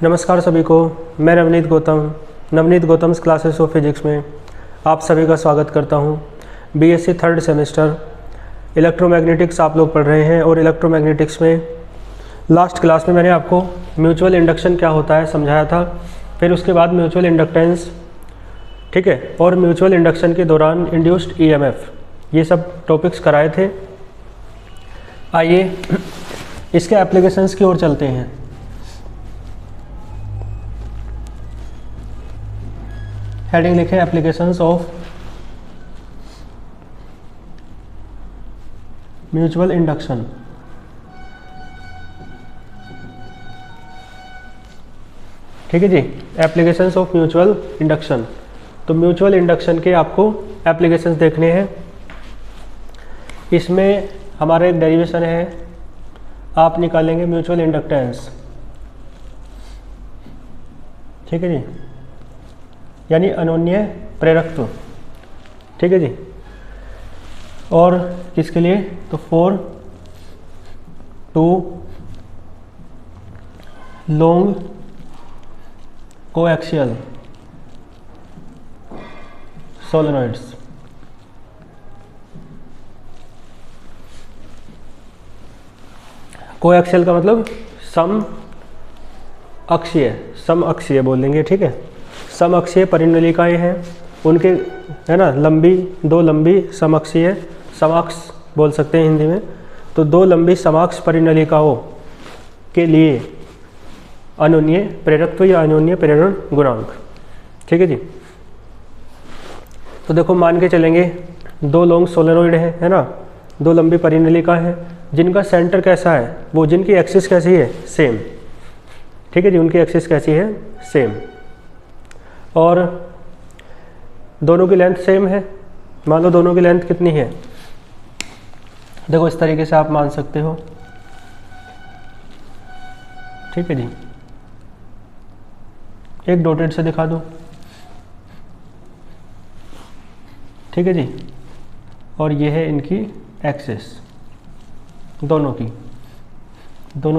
नमस्कार सभी को, मैं Navneet Gautam's classes of physics में आप सभी का स्वागत करता हूं। बीएससी थर्ड सेमेस्टर इलेक्ट्रोमैग्नेटिक्स आप लोग पढ़ रहे हैं और इलेक्ट्रोमैग्नेटिक्स में लास्ट क्लास में मैंने आपको म्यूचुअल इंडक्शन क्या होता है समझाया था। फिर उसके बाद म्यूचुअल इंडक्टेंस, ठीक है, और म्यूचुअल इंडक्शन के दौरान इंड्यूस्ड ईएमएफ, ये सब टॉपिक्स कराए थे। आइए इसके एप्लीकेशंस की ओर चलते हैं। हेडिंग लिखे एप्लीकेशंस ऑफ म्यूचुअल इंडक्शन। ठीक है जी, एप्लीकेशंस ऑफ म्यूचुअल इंडक्शन। तो म्यूचुअल इंडक्शन के आपको एप्लीकेशंस देखने हैं। इसमें हमारा एक डेरिवेशन है, आप निकालेंगे म्यूचुअल इंडक्टेंस। ठीक है जी, यानी अनोन्य प्रेरकत्व। ठीक है जी, और किसके लिए? तो for two long coaxial solenoids. Coaxial का मतलब सम अक्षीय बोलेंगे। ठीक है, सम अक्षीय परिनलिकाएँ हैं उनके, है ना, दो लंबी समअक्षीय, समाक्ष बोल सकते हैं हिंदी में। तो दो लंबी समाक्ष परिनलिकाओं के लिए अनोन्य प्रेरकत्व या अनोन्य प्रेरण गुणांक। ठीक है जी, तो देखो मान के चलेंगे दो लॉन्ग सोलेनॉइड है ना, दो लंबी परिनलिका है जिनका सेंटर कैसा है, वो जिनकी एक्सिस कैसी है, सेम। ठीक है जी, उनकी एक्सिस कैसी है, सेम, और दोनों की लेंथ सेम है। मान लो दोनों की लेंथ कितनी है, देखो इस तरीके से आप मान सकते हो। ठीक है जी, एक डॉटेड से दिखा दो। ठीक है जी, और ये है इनकी एक्सिस, दोनों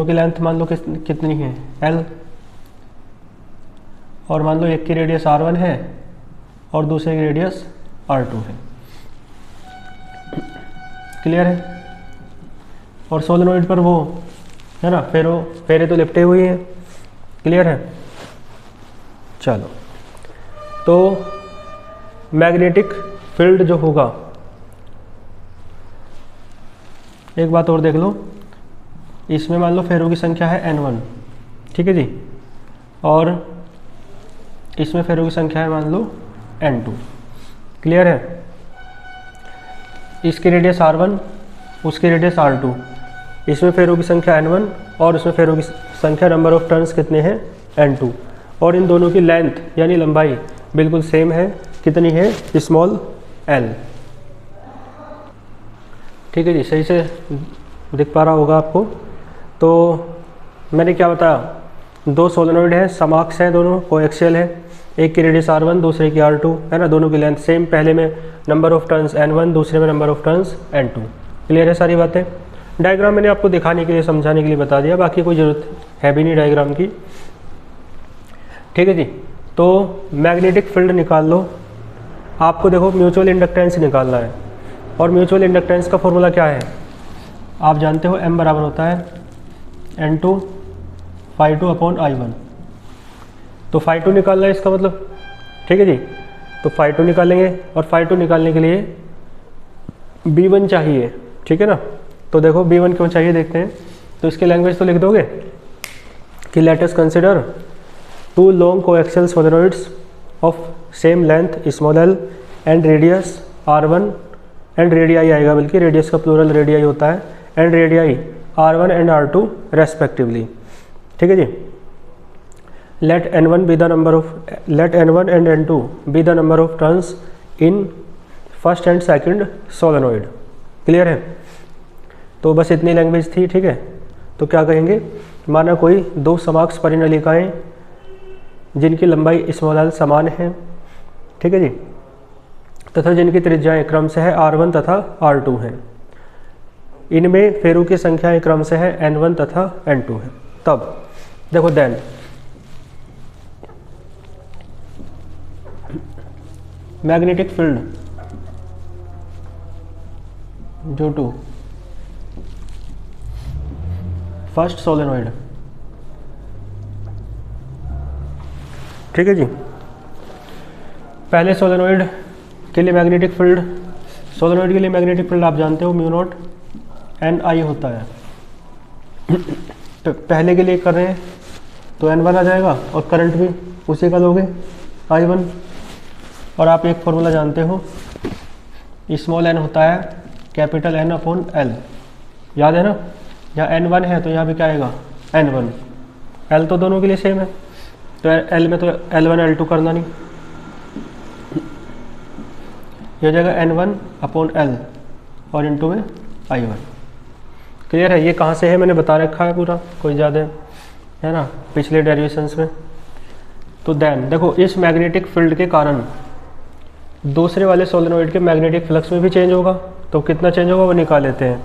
की लेंथ मान लो कितनी है, L, और मान लो एक की रेडियस R1 है और दूसरे की रेडियस R2 है। क्लियर है? और सोलेनॉइड पर वो है ना, फेरे तो लिपटे हुए हैं। क्लियर है? चलो, तो मैग्नेटिक फील्ड जो होगा, एक बात और देख लो, इसमें मान लो फेरों की संख्या है N1। ठीक है जी, और इसमें फेरों की संख्या है मान लो N2। क्लियर है? इसकी रेडियस R1, उसकी रेडियस R2, इसमें फेरों की संख्या N1 और इसमें फेरों की संख्या, नंबर ऑफ टर्न्स कितने हैं, N2, और इन दोनों की लेंथ यानी लंबाई बिल्कुल सेम है। कितनी है, स्मॉल l। ठीक है जी, सही से दिख पा रहा होगा आपको। तो मैंने क्या बताया, दो सोलेनॉइड हैं, समाक्ष हैं, दोनों कोएक्सियल है, एक की रेडियस R1 दूसरे की R2, है ना, दोनों की लेंथ सेम। पहले में नंबर ऑफ टर्न्स N1, दूसरे में number of turns N2। Clear है सारी बातें? डायग्राम मैंने आपको दिखाने के लिए, समझाने के लिए बता दिया, बाकी कोई ज़रूरत है भी नहीं डायग्राम की। ठीक है जी, तो मैग्नेटिक फील्ड निकाल लो। आपको देखो म्यूचुअल इंडक्टेंस निकालना है, और म्यूचुअल इंडक्टेंस का फॉर्मूला क्या है, आप जानते हो, M बराबर होता है N2 φ2 अपॉन I1। तो φ2 निकालना है इसका मतलब। ठीक है जी, तो φ2 निकालेंगे, और φ2 निकालने के लिए B1 चाहिए। ठीक है ना, तो देखो B1 क्यों चाहिए देखते हैं। तो इसके लैंग्वेज तो लिख दोगे कि let us consider two long coaxial solenoids of same length small l and radius R1 and radii आएगा, बल्कि रेडियस का प्लूरल रेडियाई होता है, and radii R1 and R2 respectively. ठीक है जी, let N1 and N2 be the number of turns in first and second solenoid. Clear है? तो बस इतनी लैंग्वेज थी। ठीक है, तो क्या कहेंगे, माना कोई दो समाक्ष परिनलिकाएं जिनकी लंबाई स्मॉल l समान है, ठीक है जी, तथा जिनकी त्रिज्याएं क्रमशः R1 तथा R2 हैं। इनमें फेरों की संख्या क्रम से है N1 तथा N2 है। तब देखो then magnetic field due to first solenoid. ठीक है जी, पहले सोलेनोइड के लिए मैग्नेटिक फील्ड, सोलेनोइड के लिए मैग्नेटिक फील्ड आप जानते हो म्यू नॉट एन आई होता है। तो पहले के लिए कर रहे हैं तो N1 आ जाएगा और करंट भी उसी का लोगे I1। और आप एक फॉर्मूला जानते हो, स्मॉल n होता है कैपिटल N अपॉन L, याद है ना। यहाँ N1 है तो यहाँ भी क्या आएगा N1, L तो दोनों के लिए सेम है, तो L में तो L1 L2 करना नहीं, ये हो जाएगा N1 अपॉन L और इनटू में I1। क्लियर है, ये कहाँ से है मैंने बता रखा है पूरा, कोई ज़्यादा है ना पिछले डेरिवेशंस में। तो देन देखो इस मैग्नेटिक फील्ड के कारण दूसरे वाले सोलेनोइड के मैग्नेटिक फ्लक्स में भी चेंज होगा, तो कितना चेंज होगा वो निकाल लेते हैं।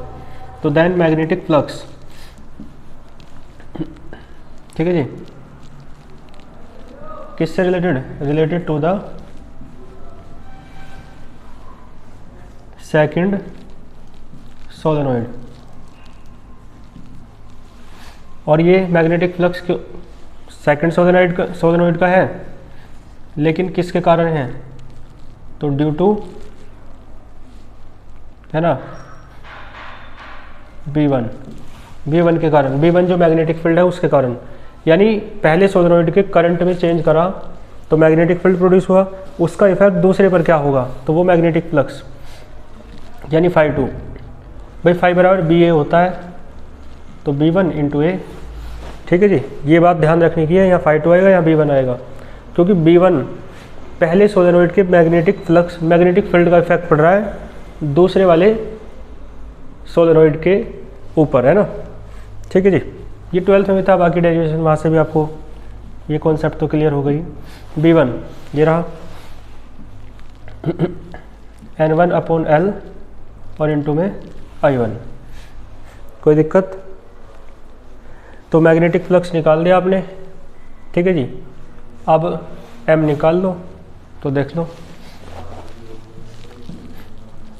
तो देन मैग्नेटिक फ्लक्स, ठीक है जी, किससे related, related to the second solenoid. और ये मैग्नेटिक फ्लक्स क्यों सेकंड सोलेनोइड का है, लेकिन किसके कारण है, तो ड्यू टू है ना B1 के कारण, B1 जो मैग्नेटिक फील्ड है उसके कारण, यानी पहले सोलेनोइड के करंट में चेंज करा तो मैग्नेटिक फील्ड प्रोड्यूस हुआ, उसका इफेक्ट दूसरे पर क्या होगा, तो वो मैग्नेटिक फ्लक्स यानी φ2। भाई φ बराबर BA होता है, तो B1 इंटू A। ठीक है जी, ये बात ध्यान रखने की है, यहाँ φ2 आएगा यहाँ B1 आएगा, क्योंकि B1 पहले सोलेनोइड के मैग्नेटिक फ्लक्स मैग्नेटिक फील्ड का इफेक्ट पड़ रहा है दूसरे वाले सोलेनोइड के ऊपर, है ना। ठीक है जी, ये 12th में भी था, बाकी डेरिवेशन वहाँ से भी आपको ये कॉन्सेप्ट तो क्लियर हो गई। B1 ये रहा N1 अपॉन L और इनटू में I1, कोई दिक्कत। तो मैग्नेटिक फ्लक्स निकाल दिया आपने, ठीक है जी। अब M निकाल लो, तो देख लो,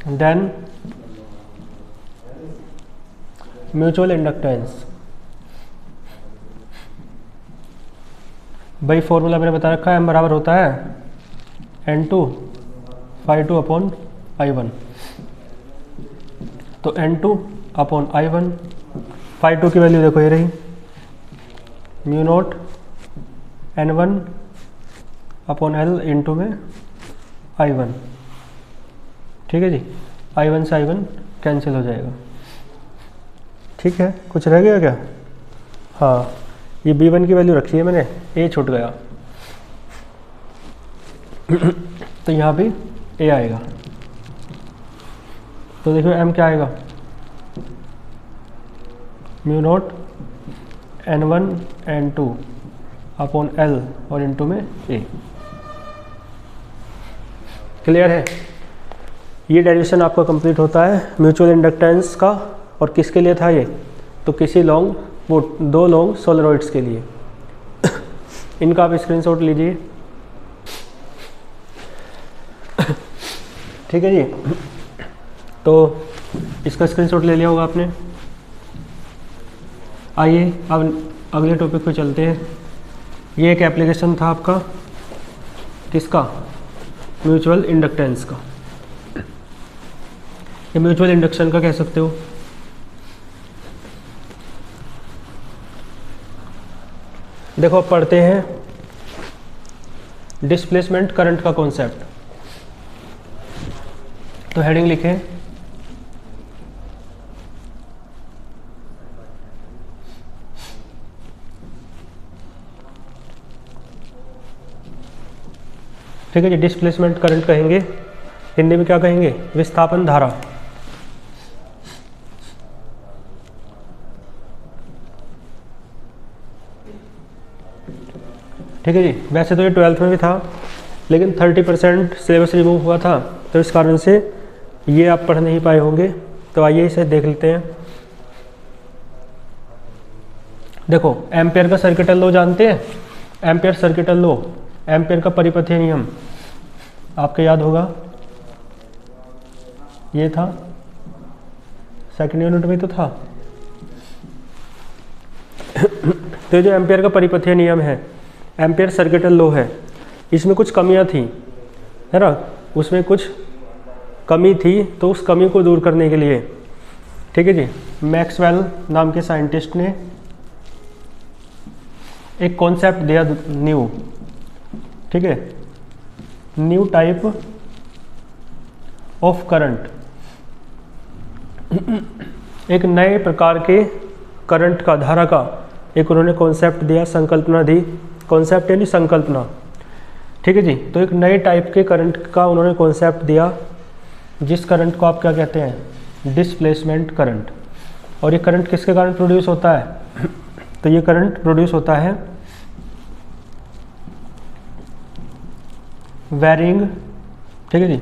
देन म्यूचुअल इंडक्टेंस, भाई फॉर्मूला मैंने बता रखा है, M बराबर होता है N2 φ2 अपॉन I1। तो N2 अपॉन I1, φ2 की वैल्यू देखो ये रही mu naught N1 upon L into में I1। ठीक है जी, I1 से I1 कैंसिल हो जाएगा। ठीक है, कुछ रह गया क्या, हाँ ये B1 की वैल्यू रखी है मैंने, A छूट गया तो यहाँ भी A आएगा। तो देखो M क्या आएगा, mu naught N1 N2 upon L और इनटू में A। क्लियर है, ये डेरिवेशन आपका कंप्लीट होता है म्यूचुअल इंडक्टेंस का। और किसके लिए था ये, तो किसी लॉन्ग वो दो लॉन्ग सोलेनोइड्स के लिए इनका आप स्क्रीनशॉट लीजिए। ठीक है जी, तो इसका स्क्रीनशॉट ले लिया होगा आपने। आइए अब अगले टॉपिक पे चलते हैं। ये एक एप्लीकेशन था आपका किसका, म्यूचुअल इंडक्टेंस का। ये म्यूचुअल इंडक्शन का कह सकते हो। देखो अब पढ़ते हैं डिस्प्लेसमेंट करंट का कॉन्सेप्ट। तो हेडिंग लिखें ठीक है जी, डिस्प्लेसमेंट करंट कहेंगे, हिंदी में क्या कहेंगे, विस्थापन धारा। ठीक है जी, वैसे तो ये 12th में भी था, लेकिन 30% सिलेबस रिमूव हुआ था, तो इस कारण से ये आप पढ़ नहीं पाए होंगे। तो आइए इसे देख लेते हैं। देखो एम्पेयर का सर्किटल लॉ जानते हैं, एम्पेयर सर्किटल लॉ, एम्पेयर का परिपथीय नियम। आपको याद होगा ये था, सेकंड यूनिट में तो था। तो जो एम्पियर का परिपथीय नियम है, एम्पियर सर्किटल लॉ है, इसमें कुछ कमियां थी, है ना, उसमें कुछ कमी थी, तो उस कमी को दूर करने के लिए, ठीक है जी, मैक्सवेल नाम के साइंटिस्ट ने एक कॉन्सेप्ट दिया न्यू, ठीक है, न्यू टाइप ऑफ करंट, एक नए प्रकार के करंट का, धारा का एक उन्होंने कॉन्सेप्ट दिया, संकल्पना दी, कॉन्सेप्ट यानी संकल्पना, ठीक है जी। तो एक नए टाइप के करंट का उन्होंने कॉन्सेप्ट दिया, जिस करंट को आप क्या कहते हैं, डिस्प्लेसमेंट करंट। और ये करंट किसके कारण प्रोड्यूस होता है? तो ये करंट प्रोड्यूस होता है वैरिंग, ठीक है जी,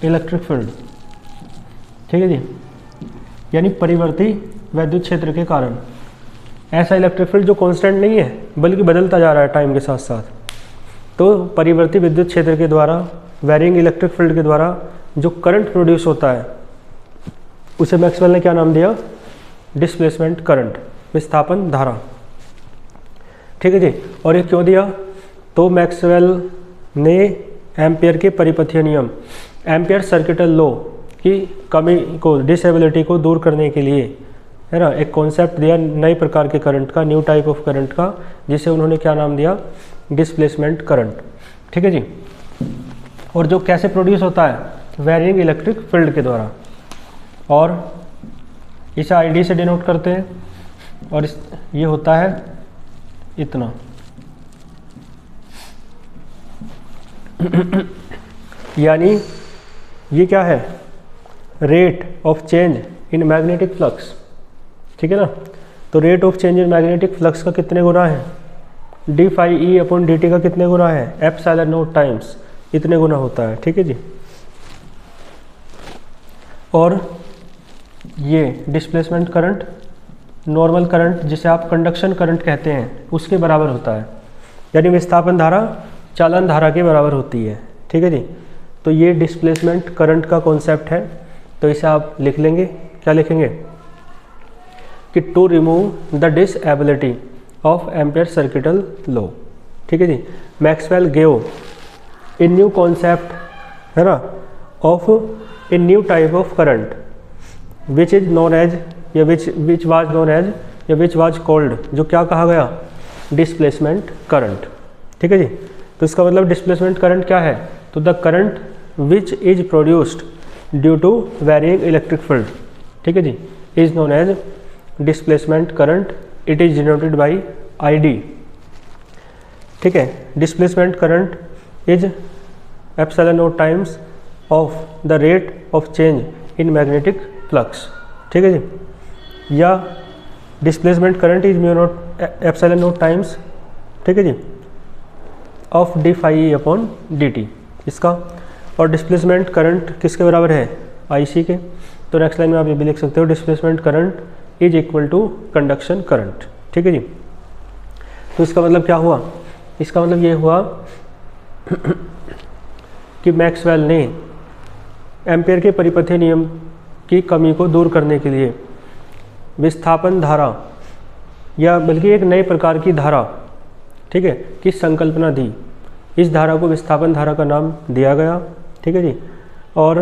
इलेक्ट्रिक फील्ड, ठीक है जी, यानी परिवर्ती वैद्युत क्षेत्र के कारण। ऐसा इलेक्ट्रिक फील्ड जो कांस्टेंट नहीं है बल्कि बदलता जा रहा है टाइम के साथ साथ। तो परिवर्ती विद्युत क्षेत्र के द्वारा, वैरिंग इलेक्ट्रिक फील्ड के द्वारा जो करंट प्रोड्यूस होता है, उसे मैक्सवेल ने क्या नाम दिया? डिस्प्लेसमेंट करंट, विस्थापन धारा, ठीक है जी। और ये क्यों दिया? तो मैक्सवेल ने एम्पियर के परिपथीय नियम, एम्पियर सर्किटल लॉ की कमी को, डिसेबिलिटी को दूर करने के लिए, है ना, एक कॉन्सेप्ट दिया नए प्रकार के करंट का, न्यू टाइप ऑफ करंट का, जिसे उन्होंने क्या नाम दिया? डिस्प्लेसमेंट करंट, ठीक है जी। और जो कैसे प्रोड्यूस होता है? वैरिंग इलेक्ट्रिक फील्ड के द्वारा। और इसे आईडी से डिनोट करते हैं, और ये होता है इतना यानी ये क्या है? Rate of change in magnetic flux, ठीक है ना। तो rate of change in magnetic flux का कितने गुना है? D phi E upon D T का कितने गुना है? एप्सिलॉन नॉट टाइम्स इतने गुना होता है, ठीक है जी। और ये डिस्प्लेसमेंट करंट नॉर्मल करंट, जिसे आप कंडक्शन करंट कहते हैं, उसके बराबर होता है, यानी विस्थापन धारा चालन धारा के बराबर होती है, ठीक है जी। तो ये डिस्प्लेसमेंट करंट का कॉन्सेप्ट है। तो इसे आप लिख लेंगे, क्या लिखेंगे? कि to remove the disability of Ampere circuital law, ठीक है जी। Maxwell gave a new concept, है ना, of a new type of current which is known as, या विच वाज नोन एज, या विच वाज कॉल्ड, जो क्या कहा गया? डिस्प्लेसमेंट करंट, ठीक है जी। तो इसका मतलब डिस्प्लेसमेंट करंट क्या है? तो the current which is produced due to varying electric field, ठीक है जी, is known as displacement current. It is denoted by I D, ठीक है। Displacement current is epsilon naught times of the rate of change in magnetic flux, ठीक है जी। या displacement current is mu naught epsilon naught times, ठीक है जी, of D phi E upon D T इसका। और डिस्प्लेसमेंट करंट किसके बराबर है? आई सी के। तो नेक्स्ट लाइन में आप ये भी लिख सकते हो, displacement current is equal to conduction current, ठीक है जी। तो इसका मतलब क्या हुआ? इसका मतलब ये हुआ कि मैक्सवेल ने एम्पियर के परिपथीय नियम की कमी को दूर करने के लिए विस्थापन धारा, या बल्कि एक नए प्रकार की धारा, ठीक है, की संकल्पना दी। इस धारा को विस्थापन धारा का नाम दिया गया, ठीक है जी। और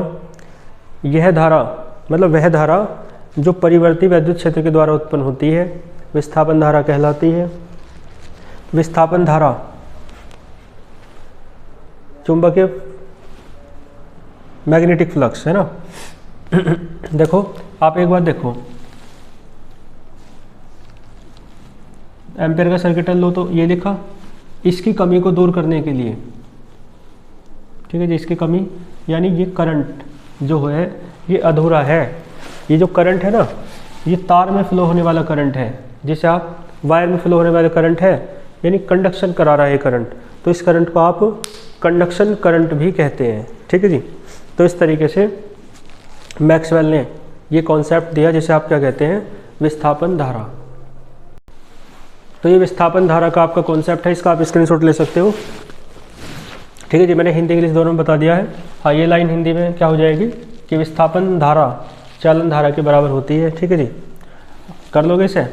यह धारा, मतलब वह धारा जो परिवर्ती वैद्युत क्षेत्र के द्वारा उत्पन्न होती है, विस्थापन धारा कहलाती है। विस्थापन धारा चुंबकीय मैग्नेटिक फ्लक्स है ना। देखो आप एक बात देखो, एम्पियर का सर्किटल लो, तो ये लिखा इसकी कमी को दूर करने के लिए, ठीक है जी, इसकी कमी यानी ये करंट जो है ये अधूरा है। ये जो करंट है ना, ये तार में फ्लो होने वाला करंट है, जिसे आप वायर में फ्लो होने वाला करंट है, यानी कंडक्शन करा रहा है करंट। तो इस करंट को आप कंडक्शन करंट भी कहते हैं, ठीक है जी। तो इस तरीके से मैक्सवेल ने ये कॉन्सेप्ट दिया, जिसे आप क्या कहते हैं? विस्थापन धारा। तो ये विस्थापन धारा का आपका कॉन्सेप्ट है, इसका आप स्क्रीनशॉट ले सकते हो। ठीक है जी, मैंने हिंदी इंग्लिश दोनों में बता दिया है। हाँ, ये लाइन हिंदी में क्या हो जाएगी कि विस्थापन धारा चालन धारा के बराबर होती है। ठीक है जी, कर लोगे इसे।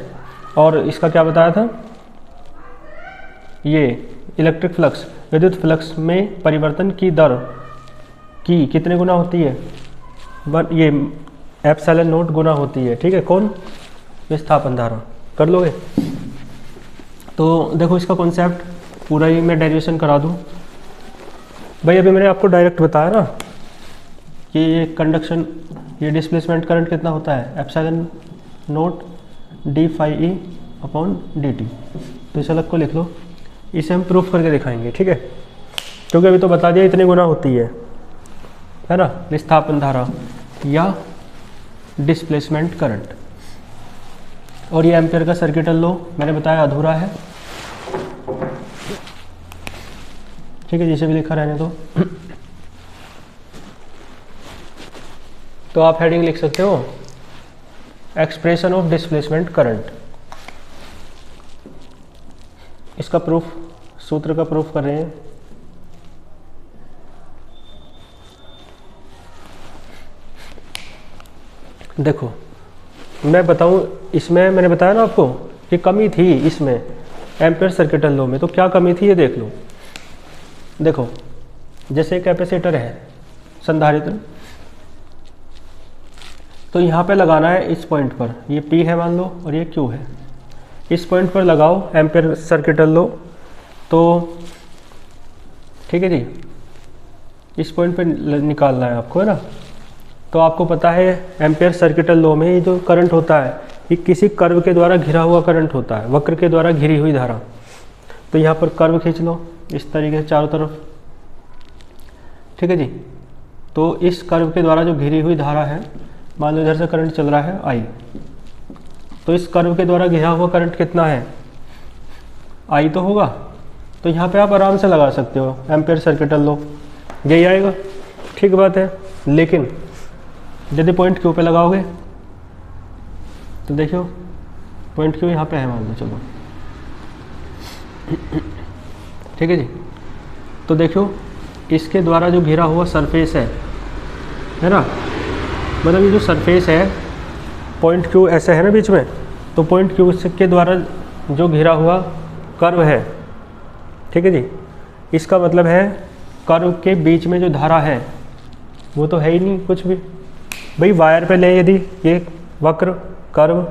और इसका क्या बताया था, ये इलेक्ट्रिक फ्लक्स विद्युत फ्लक्स में परिवर्तन की दर की कितने गुना होती है, ये एप्सिलॉन नॉट गुना होती है। ठीक है, कौन, विस्थापन धारा। कर लोगे। तो देखो इसका कॉन्सेप्ट पूरा ही मैं डेरिवेशन करा दूँ भाई। अभी मैंने आपको डायरेक्ट बताया ना कि ये कंडक्शन, ये डिस्प्लेसमेंट करंट कितना होता है, epsilon naught D phi E upon D T. तो इस अलग को लिख लो, इसे हम प्रूफ करके दिखाएंगे। ठीक है, क्योंकि अभी तो बता दिया इतनी गुना होती है ना, विस्थापन धारा या डिस्प्लेसमेंट करंट। और ये एम्पियर का सर्किटल लॉ मैंने बताया अधूरा है। ठीक है, जिसे भी लिखा रहने दो। तो आप हेडिंग लिख सकते हो, एक्सप्रेशन ऑफ डिस्प्लेसमेंट करंट। इसका प्रूफ, सूत्र का प्रूफ कर रहे हैं। देखो मैं बताऊं, इसमें मैंने बताया ना आपको कि कमी थी इसमें एम्पियर सर्किटल लॉ में। तो क्या कमी थी ये देख लो। देखो जैसे कैपेसिटर है, संधारित्र, तो यहाँ पे लगाना है इस पॉइंट पर, ये P है मान लो और ये Q है। इस पॉइंट पर लगाओ एम्पियर सर्किटल लॉ। तो ठीक है जी, इस पॉइंट पर निकालना है आपको, है ना। तो आपको पता है एम्पियर सर्किटल लॉ में ये जो करंट होता है ये किसी कर्व के द्वारा घिरा हुआ करंट होता है, वक्र के द्वारा घिरी हुई धारा। तो यहाँ पर कर्व खींच लो इस तरीके से चारों तरफ। ठीक है जी, तो इस कर्व के द्वारा जो घिरी हुई धारा है, मान लो इधर से करंट चल रहा है I, तो इस कर्व के द्वारा घिरा हुआ करंट कितना है, I तो होगा। तो यहाँ पे आप आराम से लगा सकते हो एम्पियर सर्किटल लॉ, यही आएगा। ठीक बात है, लेकिन यदि पॉइंट Q पे लगाओगे तो देखियो पॉइंट Q यहाँ पे है मान लो, चलो ठीक है जी। तो देखो इसके द्वारा जो घिरा हुआ सरफेस है ना, मतलब ये जो सरफेस है पॉइंट Q ऐसे है ना बीच में, तो पॉइंट Q के द्वारा जो घिरा हुआ कर्व है, ठीक है जी, इसका मतलब है कर्व के बीच में जो धारा है वो तो है ही नहीं कुछ भी। भाई वायर पे लें यदि ये वक्र कर्व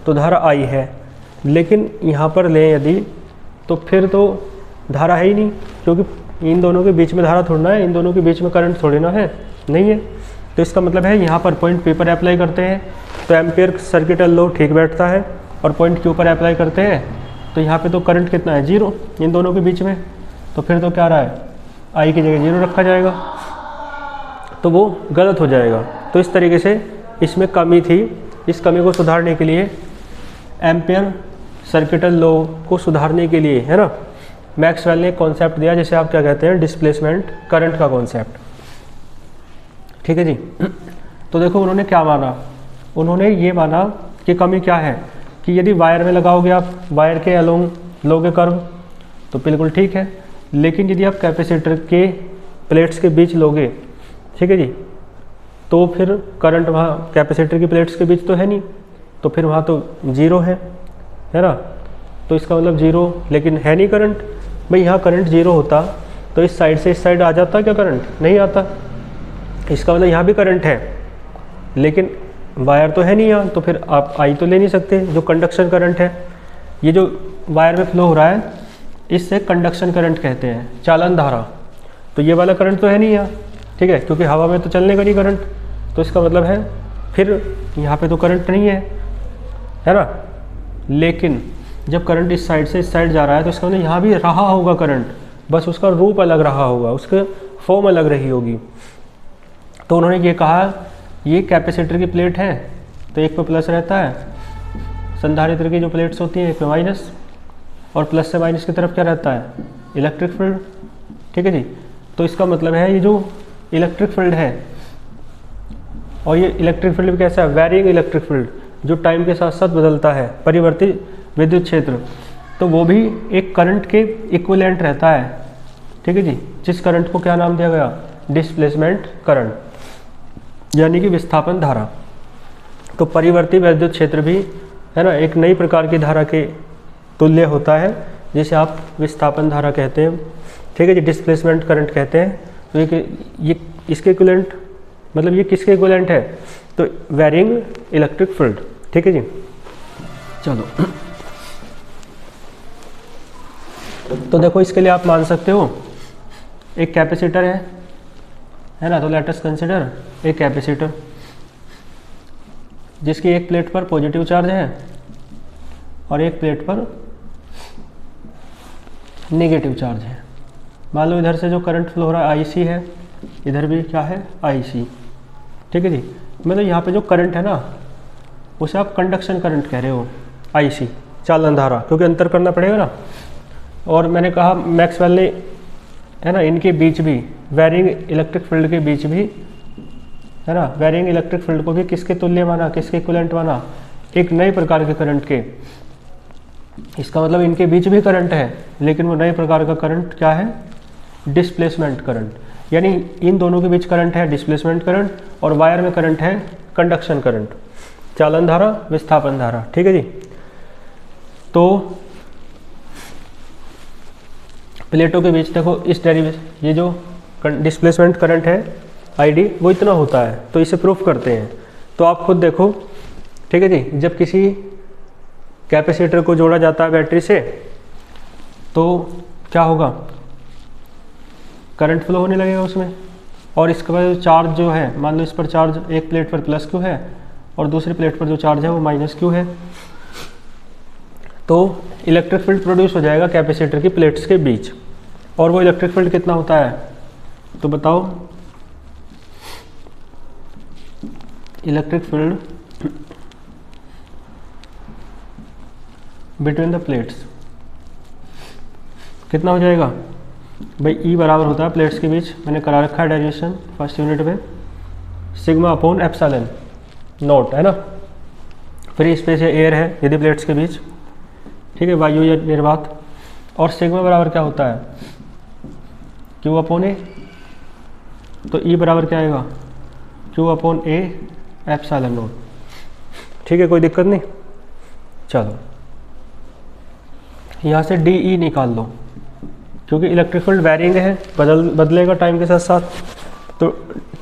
तो धारा I है, लेकिन यहाँ पर लें यदि तो फिर तो धारा है ही नहीं, क्योंकि इन दोनों के बीच में धारा थोड़ा है, इन दोनों के बीच में करंट थोड़ी ना है, नहीं है। तो इसका मतलब है यहाँ पर पॉइंट P पर अप्लाई करते हैं तो एम्पियर सर्किटल लॉ ठीक बैठता है, और पॉइंट Q पर अप्लाई करते हैं तो यहाँ पे तो करंट कितना है, 0 इन दोनों के बीच में। तो फिर तो क्या रहा है, I की जगह 0 रखा जाएगा, तो वो गलत हो जाएगा। तो इस तरीके से इसमें कमी थी। इस कमी को सुधारने के लिए, एम्पियर सर्किटल लॉ को सुधारने के लिए, है ना, मैक्सवेल ने एक कॉन्सेप्ट दिया जिसे आप क्या कहते हैं, डिस्प्लेसमेंट करंट का कॉन्सेप्ट। ठीक है जी। तो देखो उन्होंने क्या माना, उन्होंने ये माना कि कमी क्या है कि यदि वायर में लगाओगे आप, वायर के अलोंग लोगे कर्व तो बिल्कुल ठीक है, लेकिन यदि आप कैपेसिटर के प्लेट्स के बीच लोगे, ठीक है जी, तो फिर करंट वहाँ कैपेसिटर की प्लेट्स के बीच तो है नहीं, तो फिर वहाँ तो 0 है ना। तो इसका मतलब 0, लेकिन है नहीं करंट। भाई यहाँ करंट 0 होता तो इस साइड से इस साइड आ जाता क्या करंट, नहीं आता। इसका मतलब यहाँ भी करंट है, लेकिन वायर तो है नहीं यहाँ, तो फिर आप I तो ले नहीं सकते। जो कंडक्शन करंट है, ये जो वायर में फ्लो हो रहा है, इससे कंडक्शन करंट कहते हैं, चालन धारा। तो ये वाला करंट तो है नहीं यहाँ, ठीक है, क्योंकि हवा में तो चलने का नहीं करंट। तो इसका मतलब है फिर यहाँ पे तो करंट नहीं है ना। लेकिन जब करंट इस साइड से इस साइड जा रहा है तो इसका मतलब यहाँ भी रहा होगा करंट, बस उसका रूप अलग रहा होगा, उसका फॉर्म अलग रही होगी। तो उन्होंने ये कहा, ये कैपेसिटर की प्लेट है तो एक पे प्लस रहता है, संधारित्र की जो प्लेट्स होती हैं एक पे माइनस, और प्लस से माइनस की तरफ क्या रहता है, इलेक्ट्रिक फील्ड। ठीक है जी। तो इसका मतलब है ये जो इलेक्ट्रिक फील्ड है, और ये इलेक्ट्रिक फील्ड भी कैसा है, वेरिंग इलेक्ट्रिक फील्ड, जो टाइम के साथ साथ बदलता है, परिवर्तित विद्युत क्षेत्र, तो वो भी एक करंट के इक्विवेलेंट रहता है। ठीक है जी। जिस करंट को क्या नाम दिया गया, डिस्प्लेसमेंट करंट, यानी कि विस्थापन धारा। तो परिवर्ती वैद्युत क्षेत्र भी है ना एक नई प्रकार की धारा के तुल्य होता है, जिसे आप विस्थापन धारा कहते हैं, ठीक है जी, डिस्प्लेसमेंट करंट कहते हैं। तो ये इसके इक्विवेलेंट, मतलब ये किसके इक्विवेलेंट है, तो वैरिंग इलेक्ट्रिक फील्ड, ठीक है जी। चलो तो देखो इसके लिए आप मान सकते हो एक कैपेसिटर है ना, तो लेट अस कंसीडर एक कैपेसिटर जिसकी एक प्लेट पर पॉजिटिव चार्ज है और एक प्लेट पर नेगेटिव चार्ज है। मान लो इधर से जो करंट फ्लो हो रहा है आईसी है, इधर भी क्या है आईसी, ठीक है जी। मतलब यहाँ पे जो करंट है ना उसे आप कंडक्शन करंट कह रहे हो, आईसी चालन धारा, क्योंकि अंतर करना पड़ेगा ना। और मैंने कहा मैक्सवेल ने है ना इनके बीच भी वैरिंग इलेक्ट्रिक फील्ड के बीच भी है ना, वैरिंग इलेक्ट्रिक फील्ड को भी किसके तुल्य माना, किसके इक्विवेलेंट माना, एक नए प्रकार के करंट के। इसका मतलब इनके बीच भी करंट है, लेकिन वो नए प्रकार का करंट क्या है, डिस्प्लेसमेंट करंट। यानी इन दोनों के बीच करंट है डिस्प्लेसमेंट करंट, और वायर में करंट है कंडक्शन करंट, चालन धारा, विस्थापन धारा, ठीक है जी। तो प्लेटों के बीच देखो इस डेरिवेशन, ये जो डिस्प्लेसमेंट करंट है आईडी वो इतना होता है, तो इसे प्रूफ करते हैं। तो आप खुद देखो, ठीक है जी, जब किसी कैपेसिटर को जोड़ा जाता है बैटरी से तो क्या होगा, करंट फ्लो होने लगेगा उसमें, और इसके बाद चार्ज जो है, मान लो इस पर चार्ज एक प्लेट पर प्लस क्यू है और दूसरी प्लेट पर जो चार्ज है वो माइनस क्यू है, तो इलेक्ट्रिक फील्ड प्रोड्यूस हो जाएगा कैपेसिटर की प्लेट्स के बीच। और वो इलेक्ट्रिक फील्ड कितना होता है, तो बताओ, electric field between the plates कितना हो जाएगा भाई, ई बराबर होता है प्लेट्स के बीच, मैंने करा रखा है डेरिवेशन फर्स्ट यूनिट में, सिग्मा अपॉन एप्सिलॉन नॉट, है ना। फ्री स्पेस या एयर है यदि प्लेट्स के बीच, ठीक है, वायु या निर्वात। और सिग्मा बराबर क्या होता है, क्यू अपॉन ए, तो ई बराबर क्या आएगा, Q upon A epsilon not, ठीक है, कोई दिक्कत नहीं। चलो यहाँ से डी ई निकाल लो, क्योंकि इलेक्ट्रिक फील्ड वैरिंग है, बदलेगा टाइम के साथ साथ, तो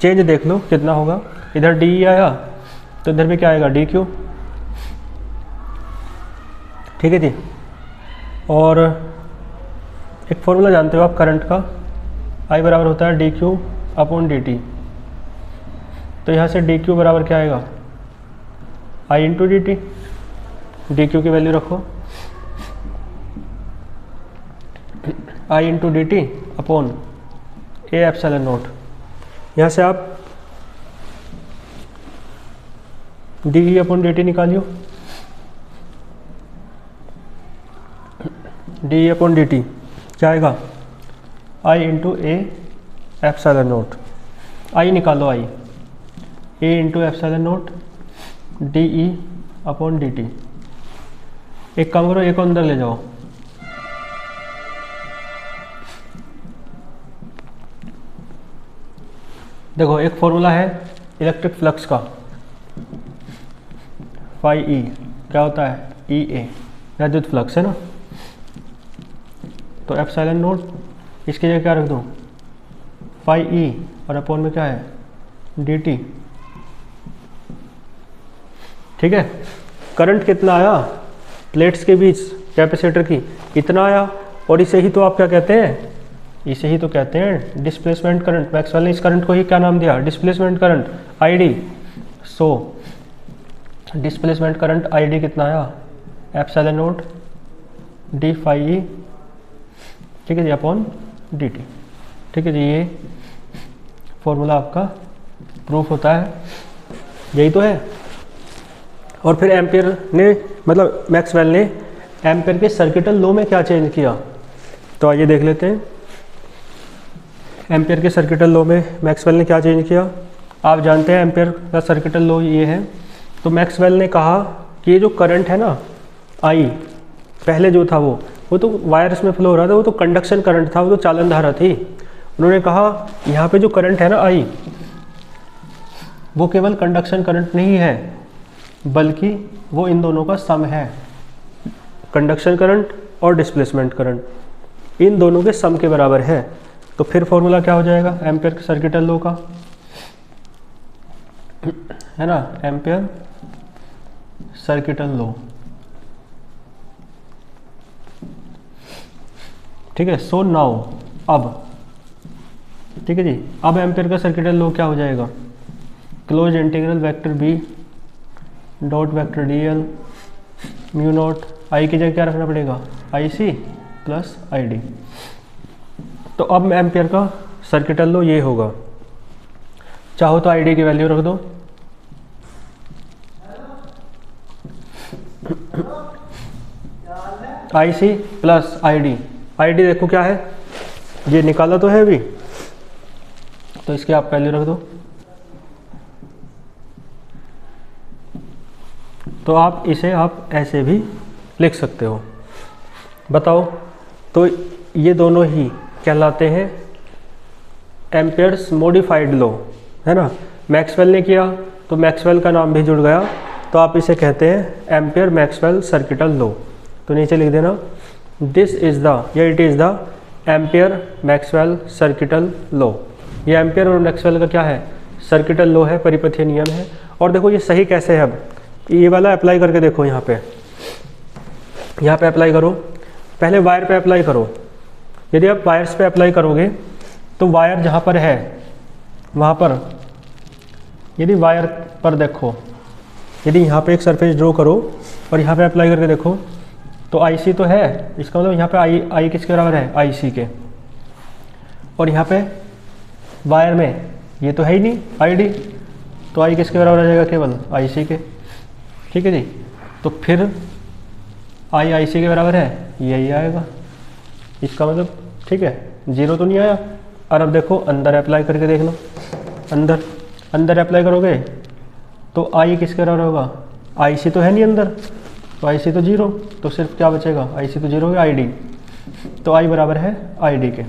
चेंज देख लो कितना होगा। इधर डी ई आया तो इधर भी क्या आएगा, डी क्यू, ठीक है जी। और एक फॉर्मूला जानते हो आप करंट का, आई बराबर होता है D Q upon D T, तो यहाँ से डी क्यू बराबर क्या आएगा, I into D T, D Q की वैल्यू रखो, I into D T upon A epsilon naught. यहाँ से आप D E upon D T निकालियो, D E upon D T क्या आएगा, I into A epsilon naught, I निकालो, I A into epsilon naught D E upon D T. एक काम करो, एक अंदर ले जाओ, देखो एक फॉर्मूला है इलेक्ट्रिक फ्लक्स का, फाई ई क्या होता है, ई ए वैद्युत फ्लक्स है ना, तो एप्सिलॉन नोट इसके लिए क्या रख दूँ, फाई ई, और अपॉन में क्या है, डी टी, ठीक है। करंट कितना आया प्लेट्स के बीच कैपेसिटर की, इतना आया, और इसे ही तो आप क्या कहते हैं, इसे ही तो कहते हैं डिस्प्लेसमेंट करंट। मैक्सवेल ने इस करंट को ही क्या नाम दिया, displacement current, ID. So displacement current ID कितना आया, epsilon naught D phi E, ठीक है जी, अपॉन डी टी, ठीक है जी। ये फॉर्मूला आपका प्रूफ होता है, यही तो है। और फिर एम्पियर ने, मतलब मैक्सवेल ने एम्पियर के सर्किटल लॉ में क्या चेंज किया, तो आइए देख लेते हैं। एम्पियर के सर्किटल लॉ में मैक्सवेल ने क्या चेंज किया, आप जानते हैं एम्पियर का सर्किटल लॉ ये है। तो मैक्सवेल ने कहा कि ये जो करंट है ना आई, पहले जो था वो वो तो वायर्स में फ्लो हो रहा था, वो तो कंडक्शन करंट था, वो तो चालन धारा थी। उन्होंने कहा यहाँ पे जो करंट है ना आई, वो केवल कंडक्शन करंट नहीं है, बल्कि वो इन दोनों का सम है। कंडक्शन करंट और डिस्प्लेसमेंट करंट इन दोनों के सम के बराबर है। तो फिर फॉर्मूला क्या हो जाएगा एम्पियर के सर्किटल लॉ का, है ना, एम्पियर सर्किटल लॉ। ठीक है, सो नाउ अब, ठीक है जी, अब एम्पियर का सर्किटल लॉ क्या हो जाएगा, close integral vector B dot vector D L mu naught I की जगह क्या रखना पड़ेगा, आई सी प्लस आई डी। तो अब एम्पियर का सर्किटल लॉ ये होगा, चाहो तो आई डी की वैल्यू रख दो, I C plus I D. I D देखो क्या है, ये निकाला तो है अभी, तो इसके आप वैल्यू रख दो। तो आप इसे आप ऐसे भी लिख सकते हो। बताओ, तो ये दोनों ही कहलाते हैं एम्पियर्स मॉडिफाइड लॉ, है ना। मैक्सवेल ने किया तो मैक्सवेल का नाम भी जुड़ गया, तो आप इसे कहते हैं एम्पियर मैक्सवेल सर्किटल लॉ। तो नीचे लिख देना दिस इज़ द, या it is the ampere Maxwell circuital law. ये एम्पियर और मैक्सवेल का क्या है, सर्किटल लॉ है, परिपथीय नियम है। और देखो ये सही कैसे है, अब ये वाला अप्लाई करके देखो, यहाँ पे अप्लाई करो, पहले वायर पे अप्लाई करो। यदि आप वायर्स पे अप्लाई करोगे तो वायर जहाँ पर है वहाँ पर, यदि वायर पर देखो, यदि यहाँ पे एक सरफेस ड्रॉ करो और यहाँ पे अप्लाई करके देखो, तो आई सी तो है, इसका मतलब यहाँ पे आई किसके बराबर है, आई सी के। और यहाँ पे वायर में ये तो है ही नहीं आई डी, तो आई किसके बराबर आ जाएगा, केवल आई सी के। ठीक है जी, तो फिर आई सी के बराबर है, यही आएगा इसका मतलब। ठीक है, जीरो तो नहीं आया। और अब देखो अंदर अप्लाई करके देख लो, अंदर अप्लाई करोगे तो आई किसके बराबर होगा, आई सी तो है नहीं अंदर, तो आई सी तो जीरो, तो सिर्फ क्या बचेगा, आई सी तो जीरो हो गया, आई डी, तो आई बराबर है आई डी के।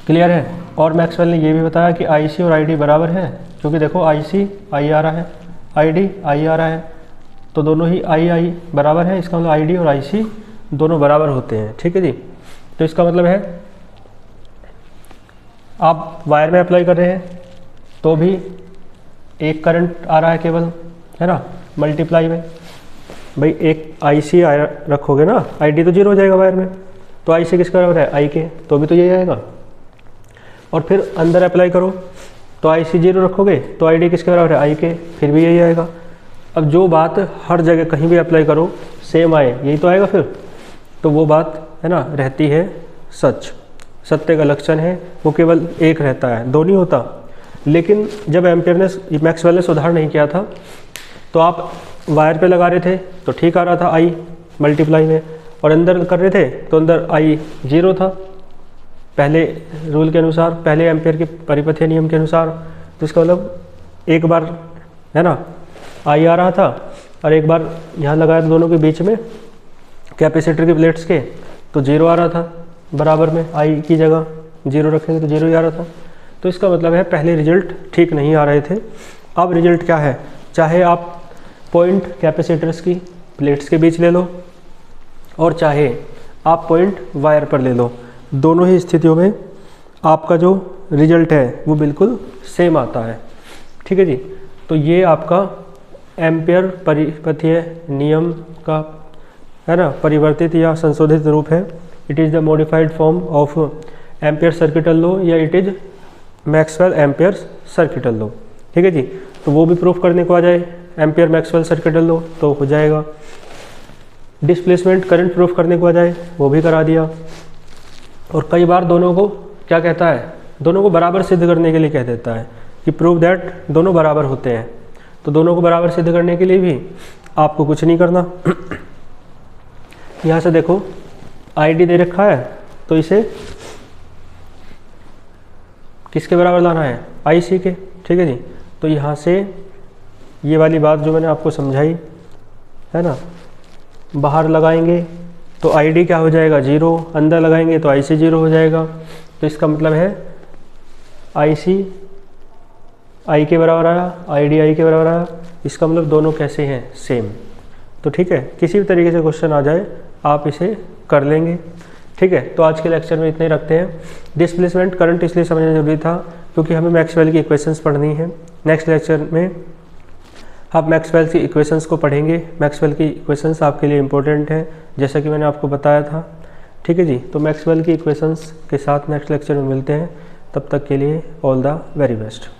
क्लियर है। और मैक्सवेल ने ये भी बताया कि आई सी और आई डी बराबर है, क्योंकि देखो आई सी आई आ रहा है, आई डी आई आ रहा है, तो दोनों ही आई बराबर है, इसका मतलब आई डी और आई सी दोनों बराबर होते हैं। ठीक है जी, तो इसका मतलब है आप वायर में अप्लाई कर रहे हैं तो भी एक करंट आ रहा है केवल, है ना, मल्टीप्लाई में भाई एक आई सी रखोगे ना, आई डी तो जीरो हो जाएगा वायर में, तो आई सी किसका बराबर है, आई के, तो भी तो यही आएगा। और फिर अंदर अप्लाई करो तो आई सी जीरो रखोगे तो आई डी किसके बराबर है, आई के, फिर भी यही आएगा। अब जो बात हर जगह कहीं भी अप्लाई करो सेम आए, यही तो आएगा फिर, तो वो बात है ना रहती है सच। सत्य का लक्षण है वो केवल एक रहता है, दो नहीं होता। लेकिन जब एम्पियर ने मैक्सवेल ने सुधार नहीं किया था, तो आप वायर पे लगा रहे थे तो ठीक आ रहा था आई मल्टीप्लाई में, और अंदर कर रहे थे तो अंदर आई जीरो था पहले रूल के अनुसार, पहले एम्पियर के परिपथीय नियम के अनुसार। तो इसका मतलब एक बार है ना आई आ रहा था और एक बार यहाँ लगाया था दोनों के बीच में कैपेसिटर की प्लेट्स के, तो जीरो आ रहा था बराबर में, आई की जगह जीरो रखेंगे तो जीरो ही आ रहा था। तो इसका मतलब है पहले रिजल्ट ठीक नहीं आ रहे थे, अब रिजल्ट क्या है, चाहे आप पॉइंट कैपेसिटर्स की प्लेट्स के बीच ले लो और चाहे आप पॉइंट वायर पर ले लो, दोनों ही स्थितियों में आपका जो रिजल्ट है वो बिल्कुल सेम आता है। ठीक है जी, तो ये आपका एम्पियर परिपथीय नियम का है ना परिवर्तित या संशोधित रूप है। It is the modified form of Ampere circuital law, या it is Maxwell Ampere circuital law. ठीक है जी, तो वो भी प्रूफ करने को आ जाए एम्पियर मैक्सवेल सर्किटल लॉ तो हो जाएगा। डिस्प्लेसमेंट करंट प्रूफ करने को आ जाए, वो भी करा दिया। और कई बार दोनों को क्या कहता है, दोनों को बराबर सिद्ध करने के लिए कह देता है कि प्रूव दैट दोनों बराबर होते हैं। तो दोनों को बराबर सिद्ध करने के लिए भी आपको कुछ नहीं करना। यहाँ से देखो आई डी दे रखा है, तो इसे किसके बराबर लाना है, आई सी के। ठीक है जी, तो यहाँ से ये वाली बात जो मैंने आपको समझाई है ना, बाहर लगाएंगे तो ID क्या हो जाएगा 0, अंदर लगाएंगे तो IC 0 हो जाएगा। तो इसका मतलब है IC I के बराबर आया, ID I के बराबर आया। इसका मतलब दोनों कैसे हैं, सेम। तो ठीक है, किसी भी तरीके से क्वेश्चन आ जाए आप इसे कर लेंगे। ठीक है, तो आज के लेक्चर में इतने ही रखते हैं। डिस्प्लेसमेंट करंट इसलिए समझना जरूरी था क्योंकि हमें मैक्सवेल की इक्वेशंस पढ़नी है। नेक्स्ट लेक्चर में आप मैक्सवेल की इक्वेशंस को पढ़ेंगे। मैक्सवेल की इक्वेशंस आपके लिए इंपॉर्टेंट है, जैसा कि मैंने आपको बताया था। ठीक है जी, तो मैक्सवेल की इक्वेशंस के साथ नेक्स्ट लेक्चर में मिलते हैं। तब तक के लिए ऑल द वेरी बेस्ट।